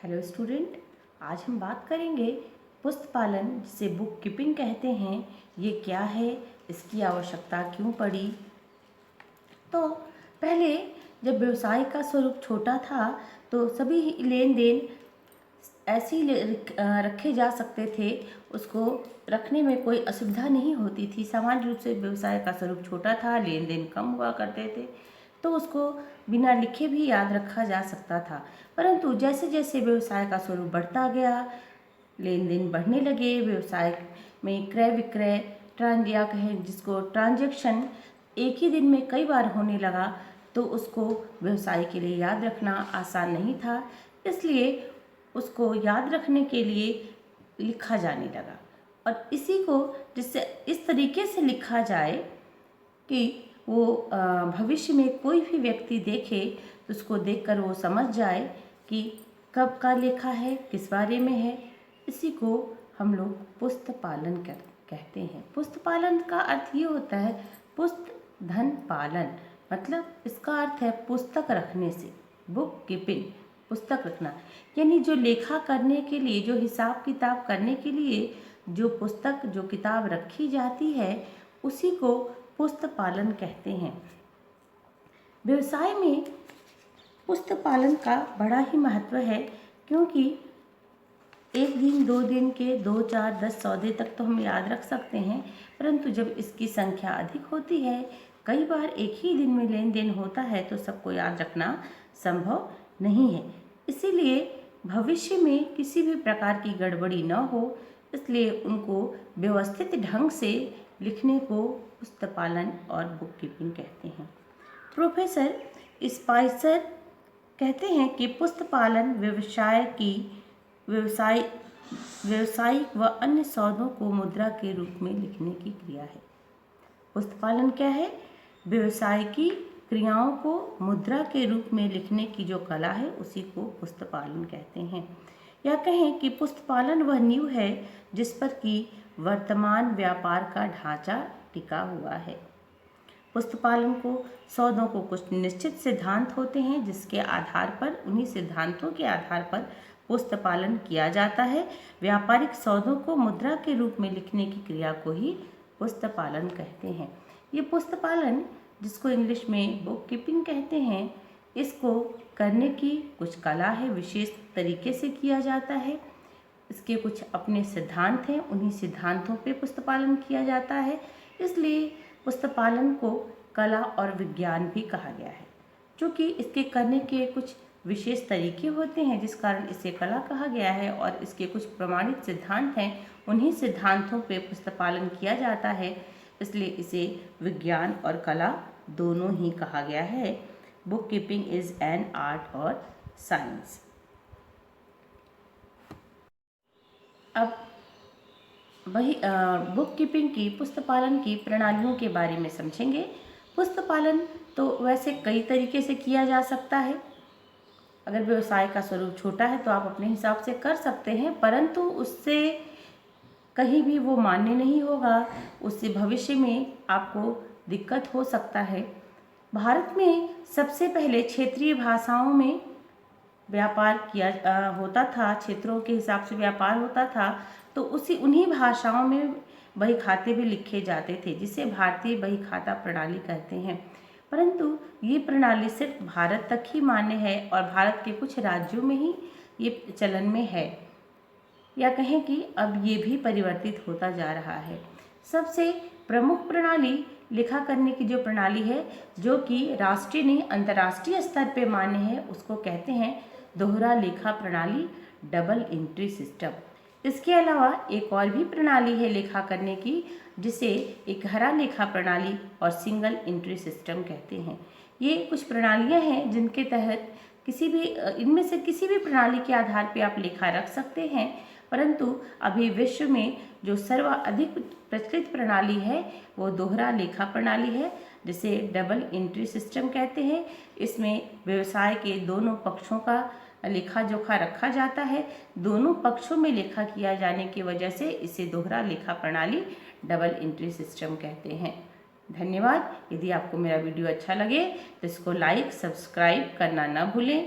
Hello student, आज हम बात करेंगे पुस्तक पालन जिसे बुक कीपिंग कहते हैं। ये क्या है, इसकी आवश्यकता क्यों पड़ी। तो पहले जब व्यवसाय का स्वरूप छोटा था तो सभी लेन देन ऐसे ही रखे जा सकते थे, उसको रखने में कोई असुविधा नहीं होती थी। सामान्य रूप से व्यवसाय का स्वरूप छोटा था, लेन देन कम हुआ करते थे, तो उसको बिना लिखे भी याद रखा जा सकता था। परंतु जैसे जैसे व्यवसाय का स्वरूप बढ़ता गया, लेन देन बढ़ने लगे, व्यवसाय में क्रय विक्रय या कहें जिसको ट्रांजैक्शन एक ही दिन में कई बार होने लगा, तो उसको व्यवसाय के लिए याद रखना आसान नहीं था। इसलिए उसको याद रखने के लिए लिखा जाने लगा, और इसी को जिससे इस तरीके से लिखा जाए कि वो भविष्य में कोई भी व्यक्ति देखे तो उसको देखकर वो समझ जाए कि कब का लिखा है, किस बारे में है। इसी को हम लोग पुस्तक पालन कहते हैं। पुस्तक पालन का अर्थ ये होता है पुस्तक धन पालन, मतलब इसका अर्थ है पुस्तक रखने से, बुक कीपिंग, पुस्तक रखना। यानी जो लेखा करने के लिए, जो हिसाब किताब करने के लिए जो पुस्तक, जो किताब रखी जाती है, उसी को पुस्तक पालन कहते हैं। व्यवसाय में पुस्तक पालन का बड़ा ही महत्व है, क्योंकि एक दिन, 2 दिन के 2, 4, 10 सौदे तक तो हम याद रख सकते हैं, परंतु जब इसकी संख्या अधिक होती है, कई बार एक ही दिन में लेन देन होता है, तो सबको याद रखना संभव नहीं है। इसीलिए भविष्य में किसी भी प्रकार की गड़बड़ी न हो, इसलिए उनको व्यवस्थित ढंग से लिखने को पुस्तक पालन और बुक कीपिंग कहते हैं। प्रोफेसर स्पाइसर कहते हैं कि पुस्तक पालन व्यवसायिक व अन्य सौदों को मुद्रा के रूप में लिखने की क्रिया है। पुस्तक पालन क्या है? व्यवसाय की क्रियाओं को मुद्रा के रूप में लिखने की जो कला है, उसी को पुस्तक पालन कहते हैं। या कहें कि पुस्तक पालन वह नींव है जिस पर कि वर्तमान व्यापार का ढांचा टिका हुआ है। पुस्तक पालन को सौदों को कुछ निश्चित सिद्धांत होते हैं, जिसके आधार पर, उन्हीं सिद्धांतों के आधार पर पुस्तक पालन किया जाता है। व्यापारिक सौदों को मुद्रा के रूप में लिखने की क्रिया को ही पुस्तक पालन कहते हैं। ये पुस्तक पालन, जिसको इंग्लिश में बुक कीपिंग कहते हैं, इसको करने की कुछ कला है, विशेष तरीके से किया जाता है। इसके कुछ अपने सिद्धांत हैं, उन्हीं सिद्धांतों पे पुस्तक पालन किया जाता है। इसलिए पुस्तक पालन को कला और विज्ञान भी कहा गया है, क्योंकि इसके करने के कुछ विशेष तरीके होते हैं, जिस कारण इसे कला कहा गया है। और इसके कुछ प्रमाणित सिद्धांत हैं, उन्हीं सिद्धांतों पे पुस्तक पालन किया जाता है, इसलिए इसे विज्ञान और कला दोनों ही कहा गया है। Book keeping is an art और साइंस। अब वही बुक कीपिंग की, पुस्तक पालन की प्रणालियों के बारे में समझेंगे। पुस्तक पालन तो वैसे कई तरीके से किया जा सकता है। अगर व्यवसाय का स्वरूप छोटा है तो आप अपने हिसाब से कर सकते हैं, परंतु उससे कहीं भी वो मान्य नहीं होगा, उससे भविष्य में आपको दिक्कत हो सकता है। भारत में सबसे पहले क्षेत्रीय भाषाओं में व्यापार किया होता था, क्षेत्रों के हिसाब से व्यापार होता था, तो उन्हीं भाषाओं में बही खाते भी लिखे जाते थे, जिसे भारतीय बही खाता प्रणाली कहते हैं। परंतु ये प्रणाली सिर्फ भारत तक ही मान्य है, और भारत के कुछ राज्यों में ही ये चलन में है। या कहें कि अब ये भी परिवर्तित होता जा रहा है। सबसे प्रमुख प्रणाली, लिखा करने की जो प्रणाली है, जो कि राष्ट्रीय नहीं अंतर्राष्ट्रीय स्तर पे मान्य है, उसको कहते हैं दोहरा लेखा प्रणाली, डबल एंट्री सिस्टम। इसके अलावा एक और भी प्रणाली है लेखा करने की, जिसे एकहरा लेखा प्रणाली और सिंगल एंट्री सिस्टम कहते हैं। ये कुछ प्रणालियां हैं जिनके तहत इनमें से किसी भी प्रणाली के आधार पर आप लेखा रख सकते हैं, परंतु अभी विश्व में जो सर्वाधिक प्रचलित प्रणाली है वो दोहरा लेखा प्रणाली है, जिसे डबल एंट्री सिस्टम कहते हैं। इसमें व्यवसाय के दोनों पक्षों का लेखा जोखा रखा जाता है। दोनों पक्षों में लेखा किया जाने की वजह से इसे दोहरा लेखा प्रणाली, डबल एंट्री सिस्टम कहते हैं। धन्यवाद। यदि आपको मेरा वीडियो अच्छा लगे तो इसको लाइक, सब्सक्राइब करना ना भूलें।